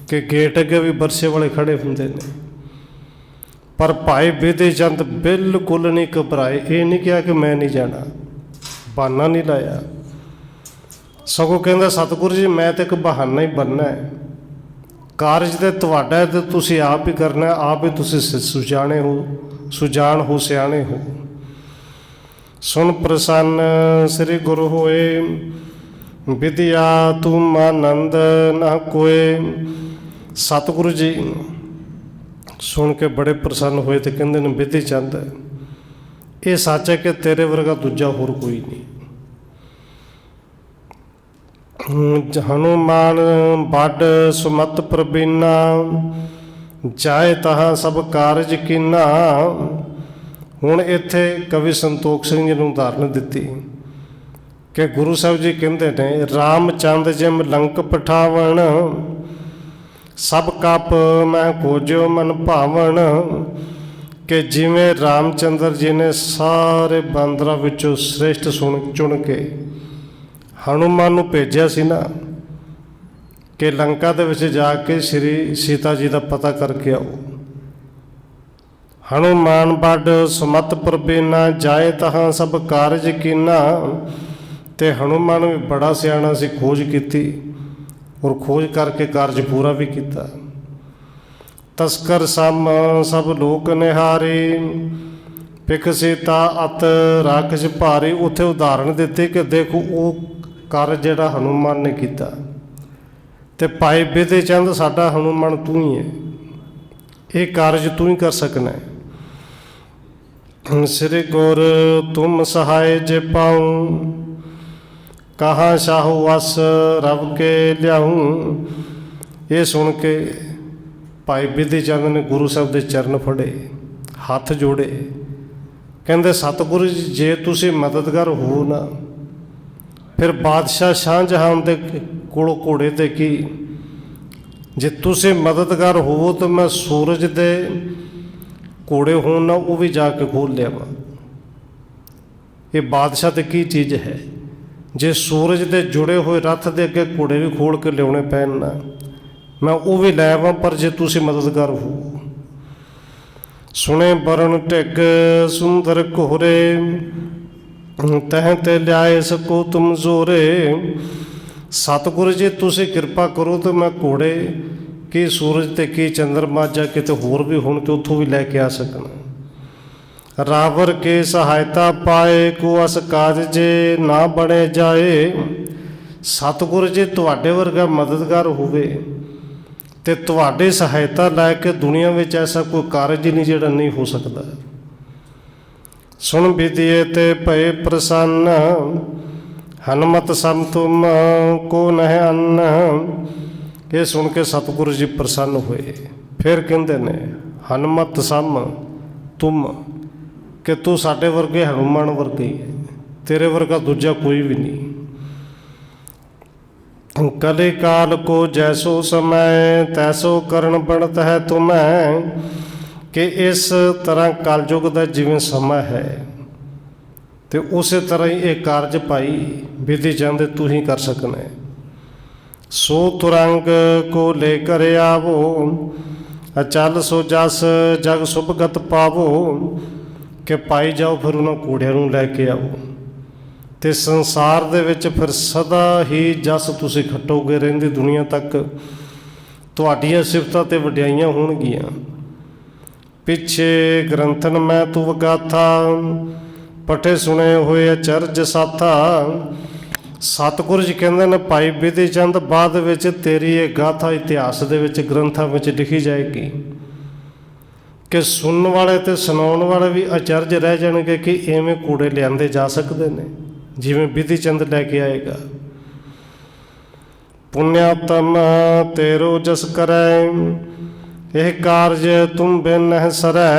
ਕਿ ਗੇਟ ਅੱਗੇ ਵੀ ਬਰਸੇ ਵਾਲੇ ਖੜੇ ਹੁੰਦੇ ਨੇ। ਪਰ ਭਾਈ ਬਿਧੀ ਚੰਦ ਬਿਲਕੁਲ ਨਹੀਂ ਘਬਰਾਏ। ਇਹ ਨਹੀਂ ਕਿਹਾ ਕਿ ਮੈਂ ਨਹੀਂ ਜਾਣਾ, ਬਹਾਨਾ ਨਹੀਂ ਲਾਇਆ, ਸਗੋਂ ਕਹਿੰਦਾ ਸਤਿਗੁਰੂ ਜੀ ਮੈਂ ਤਾਂ ਇੱਕ ਬਹਾਨਾ ਹੀ ਬਣਨਾ ਹੈ, ਕਾਰਜ ਤਾਂ ਤੁਹਾਡਾ ਹੈ ਤੇ ਤੁਸੀਂ ਆਪ ਹੀ ਕਰਨਾ, ਆਪ ਹੀ ਤੁਸੀਂ ਸੁਜਾਣੇ ਹੋ, ਸੁਜਾਨ ਹੋ, ਸਿਆਣੇ ਹੋ। ਸੁਣ ਪ੍ਰਸੰਨ ਸ੍ਰੀ ਗੁਰੂ ਹੋਏ, ਵਿਦਿਆ ਤੁਮ ਆਨੰਦ ਨਾ ਕੋਏ। ਸਤਿਗੁਰੂ ਜੀ ਸੁਣ ਕੇ ਬੜੇ ਪ੍ਰਸੰਨ ਹੋਏ ਤੇ ਕਹਿੰਦੇ ਨੇ ਬਿਧੀ ਚੰਦ ये सच है कि तेरे वर्गा दूजा होर कोई नहीं। हनुमान बड़ सुमत प्रवीणा, जाए तहाँ सब कारज कीना। हुण इत्थे कवि संतोख सिंह जी ने उदाहरण दिती कि गुरु साहब जी कहते ने, रामचंद जिम लंक पठावन, सब कप मैं खोजो मन भावन। कि जिमें रामचंद्र जी ने सारे बांदरां विचों श्रेष्ठ चुन के हनुमान नूं भेजिया सी ना, कि लंका दे विच जाके श्री सीता जी का पता करके आओ। हनुमान बड़ सुमत प्रवीणा, जाए तहाँ सब कारज कीना। ते हनुमान भी बड़ा सियाणा सी, खोज की और खोज करके कारज पूरा भी किया। तस्कर सम सब लोक निहारी, पिख सीता अत राखश भारी। उत्थे उदाहरण दिते कि देखो वो कारज जिहड़ा हनुमान ने किया, ते भाई बिधि चंद साडा हनुमान तू ही है, ये कारज तू ही कर सकना है। श्री गुर तुम सहाय जे पाऊँ, कहाँ शाहू वस रब के लियाऊँ। ये सुन के भाई बिधि चंद ने गुरु साहब के चरण फड़े, हथ जोड़े, कहते सतगुरु जी जे तुसी मददगार हो ना, फिर बादशाह शाहजहां दे कोलों घोड़े ते की, जे तुसी मददगार हो तो मैं सूरज दे घोड़े हो ना वो भी जाके खोल लियावां। ये बादशाह ते की चीज़ है, जे सूरज के जुड़े हुए रथ के अगे घोड़े भी खोल के लियाने पैन ना, मैं वो भी लै आवां, पर जे तुसी मददगार हो। सुने बरन ढिग सुंदर कोहरे, तह ते लियाए सको तुम जोरे। सतगुरु जी तुसी कृपा करो तो मैं घोड़े कि सूरज ते की चंद्रमा जा किते होर भी होण ते उत्थों भी लैके आ सकना। रावर के सहायता पाए, को अस काज जे ना बने जाए। सतगुरु जी तुहाडे वर्गा मददगार होवे ते तुहाडी सहायता लैके दुनिया में ऐसा कोई कारज ही नहीं जिहड़ा नहीं हो सकता। सुन विदिए ते भय प्रसन्न, हनुमत सम तुम को नह अन्न। ये सुन के सतगुरु जी प्रसन्न हुए। फिर कहते ने, हनुमत सम तुम, कि तू साडे वर्गे हनुमान वर्गे है, तेरे वर्गा दूजा कोई भी नहीं। कले काल को जैसो समय, तैसो करण बनत है तुम्हें। कि इस तरह कलयुग का जिवें समय है, तो उस तरह ही एक कारज पाई विधि चंद तू ही कर सकना है। सो तुरंग को लेकर आवो, अचल सो जस जग सुभगत पावो। कि पाई जाओ फिर उन्होंने घोड़िया नूं लैके आओ, तो संसार दे विच फिर सदा ही जस तुसी खटोगे, रहिंदी दुनिया तक तुहाडीआं सिफतां ते वडियाइयां होणगीआं। पिछे ग्रंथन मैं तू वगाथा, पठे सुने होए अचरज साथा। सतगुरु जी कहते ने, भाई बिधि चंद बाद विच तेरी ये गाथा इतिहास दे विच ग्रंथां विच लिखी जाएगी, कि सुनने वाले तो सुनाने वाले भी अचरज रह जाएंगे कि इवें कूड़े लियाते जा सकते हैं जिवें विधि चंद लैके आएगा। पुण्यात्म तेरो जस करै, यह कारज तुम बिन नह सरै।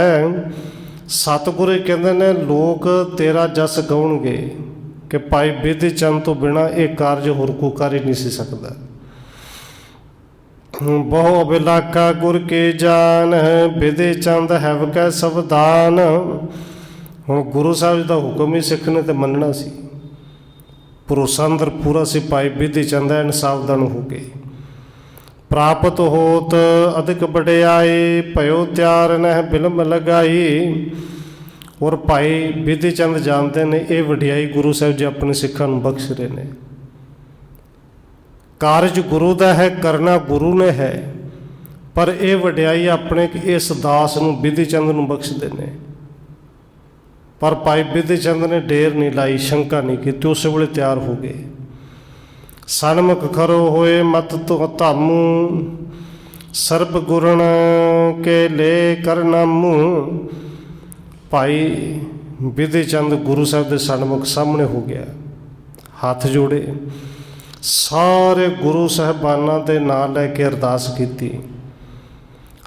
सतगुरु कहते ने, लोग तेरा जस गाउणगे कि भाई विधि चंद तो बिना एक कारज होर कोई कर ही नहीं सी सकता। बहु अभिलाखा गुर के जान, विधि चंद हैव कै सवधान। हुण गुरु साहब जी का हुक्म ही सिख ने तो मनना सी, भरोसा अंदर पूरा सी। भाई विधि चंद है सावधान हो गए। प्राप्त होत अधिक बड़ियाई, भयो त्यार नह बिलम लगाई। और भाई विधि चंद जानते ने ये वडियाई गुरु साहब जी अपने सिखां नूं बख्श रहे ने। कारज गुरु का है, करना गुरु ने है, पर यह वडियाई अपने इस दास नूं विधि चंद नूं बख्शदे ने। पर भाई विधि चंद ने ढेर नहीं लाई, शंका नहीं की, तो उस वेले तैयार हो गए। सन्मुख खरो होए मत तो धामू, सर्ब गुरण के ले कर नामू। भाई बिधि चंद गुरु साहब के सन्मुख सामने हो गया, हाथ जोड़े, सारे गुरु साहबाना के नाम लैके अरदास की।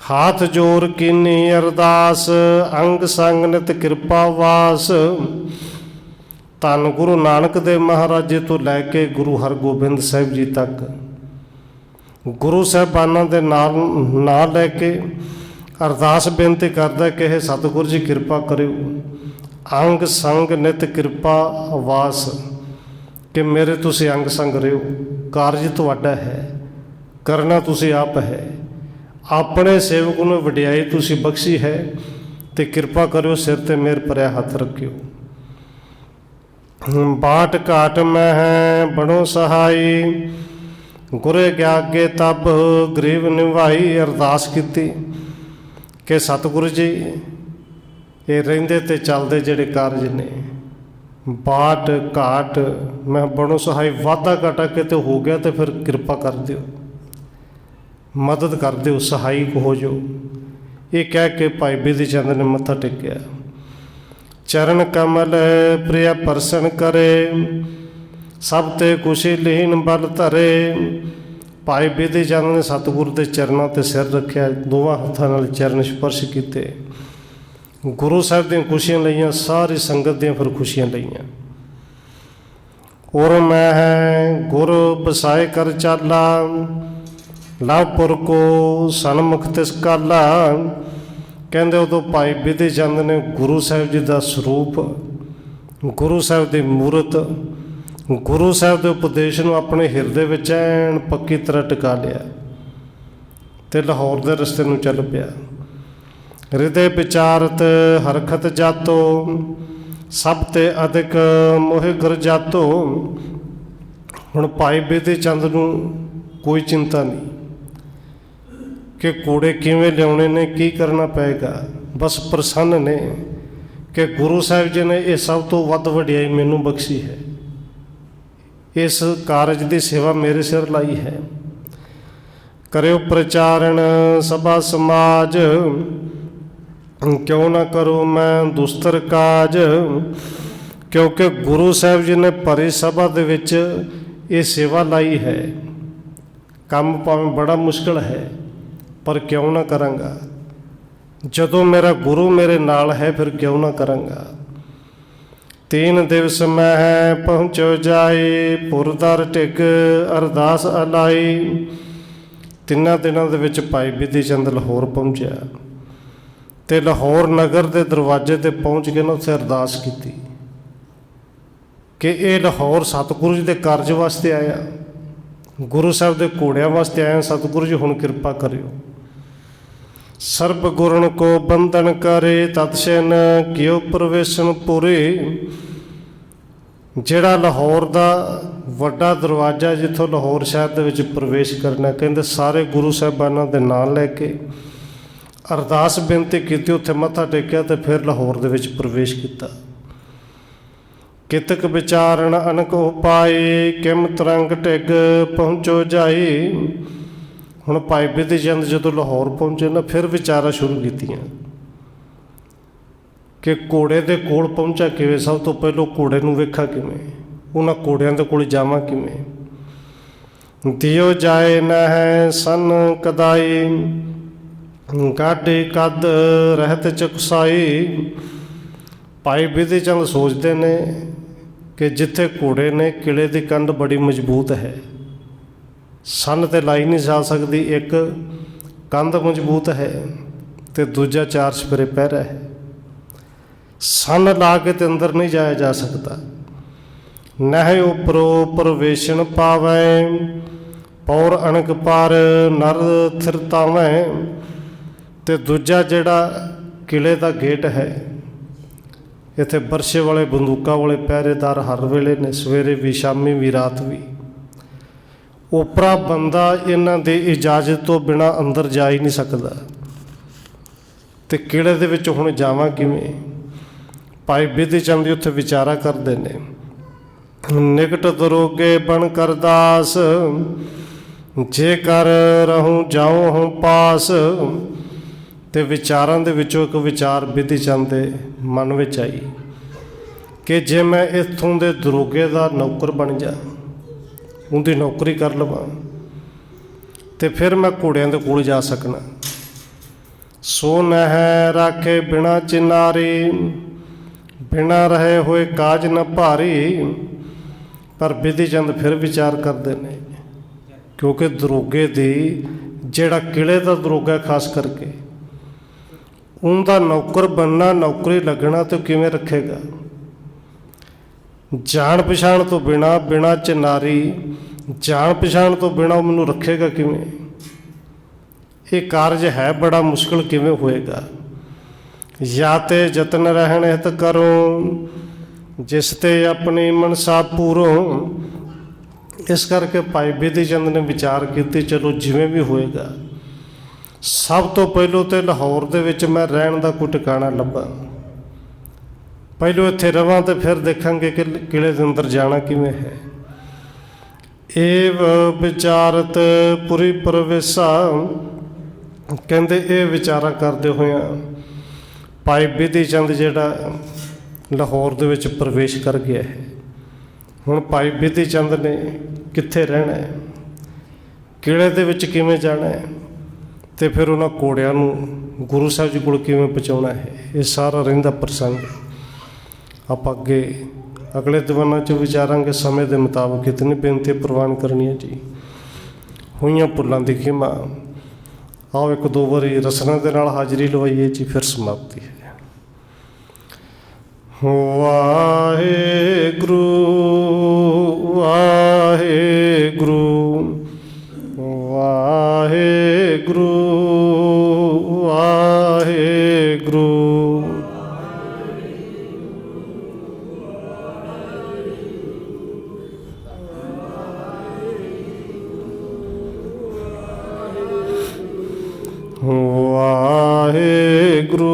हाथ जोर कीनी अरदास, अंग संग नित कृपा वास। धन गुरु नानक देव महाराजे तो लैके गुरु हरगोबिंद साहिब जी तक गुरु साहबाना के नाम लैके अरदास बेनती करदा कि हे सतगुरु जी कृपा करो, अंग संग नित कृपा वास, कि मेरे तुसी अंग संग रहो, कारज तुहाडा है, करना तुसी आप है, अपने सेवक नूं वडियाई तुसी बख्शी है, ते कृपा करो सिर ते मेर भरिया हथ रखियो। बाट घाट में है बड़ो सहाई, गुरे के आगे तब गरीब निभाई। अरदास की कि सतगुरु जी ये रहिंदे ते चलदे जिहड़े कारज ने, बाट घाट मैं बड़ो सहाय, वाधा घाटा किते हो गया तो फिर कृपा कर दिओ, मदद कर दिओ, सहायक हो जो। ये कह के भाई बिधि चंद ने मत्था टेकिया। चरण कमल प्रिय परसन करे, सब ते कुशी लीन बल धरे। भाई बिधि चंद ने सतगुरु के चरणों ते सिर रखिया, दोवां हत्थां नाल चरण स्पर्श किते, गुरु साहब दी खुशियां लईयां, सारी संगत दी फिर खुशियां लईयां। और मैं है गुरु बसाए कर चाला, लाभपुर को सन्मुख तिस काला। कहंदे उदों भाई बिधि चंद ने गुरु साहब जी का स्वरूप, गुरु साहब की मूरत, गुरु साहब के उपदेश नूं अपने हिरदे विच ऐन पक्की तरह टिका लिया ते लाहौर के रस्ते नूं चल पिया। हृदय विचारत हरखत जातो, सब ते अधिक मोह गर जातो। हुण भाई बिधि चंद नूं कोई चिंता नहीं कि कूड़े किवें लियाउणे ने, की करना पेगा, बस प्रसन्न ने कि गुरु साहिब जी ने यह सब तो वध वडियाई मैनूं बख्शी है, इस कारज की सेवा मेरे सिर लाई है। करियो प्रचारण सभा समाज, क्यों ना करूँ मैं दुस्तर काज। क्योंकि गुरु साहब जी ने भरी सभा दे विच ये सेवा लाई है। काम भावें बड़ा मुश्किल है पर क्यों ना करांगा, जदों मेरा गुरु मेरे नाल है फिर क्यों ना करांगा। 3 दिवस मैं है पहुँचो जाए, पुरदार टिक अरदास अलाई। 3 दिनों दे विच भाई बिधि चंद लाहौर पहुँचा ते लाहौर नगर के दरवाजे ते पहुँच के ना उत्थे अरदास की कि ये लाहौर सतगुरु जी के कारज वास्ते आया, गुरु साहब के घोड़ियां वास्ते आया, सतगुरु जी हुण कृपा करियो। सर्ब गुरन को बंधन करे, तत्शन कियो प्रवेशन पूरे। जिहड़ा लाहौर का वड्डा दरवाजा जिथों लाहौर शहर दे विच प्रवेश करना, कहंदे सारे गुरु साहिबानां दे नाम लैके अरदास बेनती की, उत्थे मत्था टेकिया तो फिर लाहौर दे विच प्रवेश किया। कितक विचारण अनक उपाए, किम तरंग टिग पहुँचो जाए। हुण भाई बिधि चंद जदों लाहौर पहुँचे ना फिर विचारा शुरू कीतियां कि घोड़े दे कोल पहुँचा किवें, सब तो पहलों घोड़े नूं वेखा किवें, उन्हां घोड़ियां दे कोल जावां किवें। दियो जाए न है सन कदाई, गाढ़े कद रहत चुकसाई। भाई बिधि चंद सोचते ने कि जिथे घोड़े ने किले की कंध बड़ी मजबूत है, सन तो लाई नहीं जा सकती, एक कंध मजबूत है तो दूजा 4 छपरे पहरा है, सन ला के ते अंदर नहीं जाया जा सकता। नह उपरो प्रवेशन पावै, पौर अणक पार नर थिरतावै। तो दूजा जिहड़ा किले का गेट है, इत्थे बरछे वाले बंदूकों वाले पहरेदार हर वेले ने, सवेरे भी शामी भी रात भी। उपरा बंदा इन्हां दी इजाजत तो बिना अंदर जा ही नहीं सकता। तो किले दे विच हुण जावां किवें? भाई बिधि चंद उत्थे विचारा करते हैं। निकट दरोगे बन करदास, जे कर रहूँ जाऊँ हूँ पास। तो विचारां दे विचों एक विचार बिधि चंद दे मन विच आई कि जे मैं इत्थों दे दरोगे दा नौकर बन जा, उनकी नौकरी कर लवां, तो फिर मैं घोड़ियां दे कोल जा सकना। सो नह राखे बिना चिनारी, बिना रहे हुए काज न भारी। पर बिधि चंद फिर विचार करते हैं, क्योंकि दरोगे दी जिहड़ा किले का दरोगा खास करके उनका नौकर बनना, नौकरी लगना तो किवें रखेगा। जान पछाण तो बिना, बिना चिनारी, जान पछाण तो बिना मैनू रखेगा किवें। ये कारज है बड़ा मुश्किल किवें होएगा। या ते जतन रहन हित करो, जिसते अपनी मनसा पूरो। इस करके भाई बिधि चंद ने विचार की, चलो जिवें भी होएगा, सब तो पहलों तो लाहौर दे विच मैं रहन दा कोई ठिकाना लभा। पहलों इत्थे रवां तो फिर देखांगे कि किले दे अंदर जाना किवें है। एव विचारत पुरी प्रवेशा, कहते ये विचारा करते हुए भाई बिधि चंद जिहड़ा लाहौर दे विच प्रवेश कर गया है। हुण भाई बिधि चंद ने कित्थे रहना है, किले दे विच किवें जाना है, तो फिर उन्हां घोड़ियां नूं गुरु साहिब जी कोल किवें पहुँचाउणा है। ये सारा रहिंदा प्रसंग आप अगे अगले दीवाना च विचारांगे। समय के मुताबिक इतनी बेनती प्रवान करनी है जी। हुईयां भुल्लां दी खिमा। आओ एक दो बारी रसना दे नाल हाजरी लवाइए जी, फिर समाप्ति है। वाहेगुरु वाहेगुरु वाहेगुरु वाहेगुरु।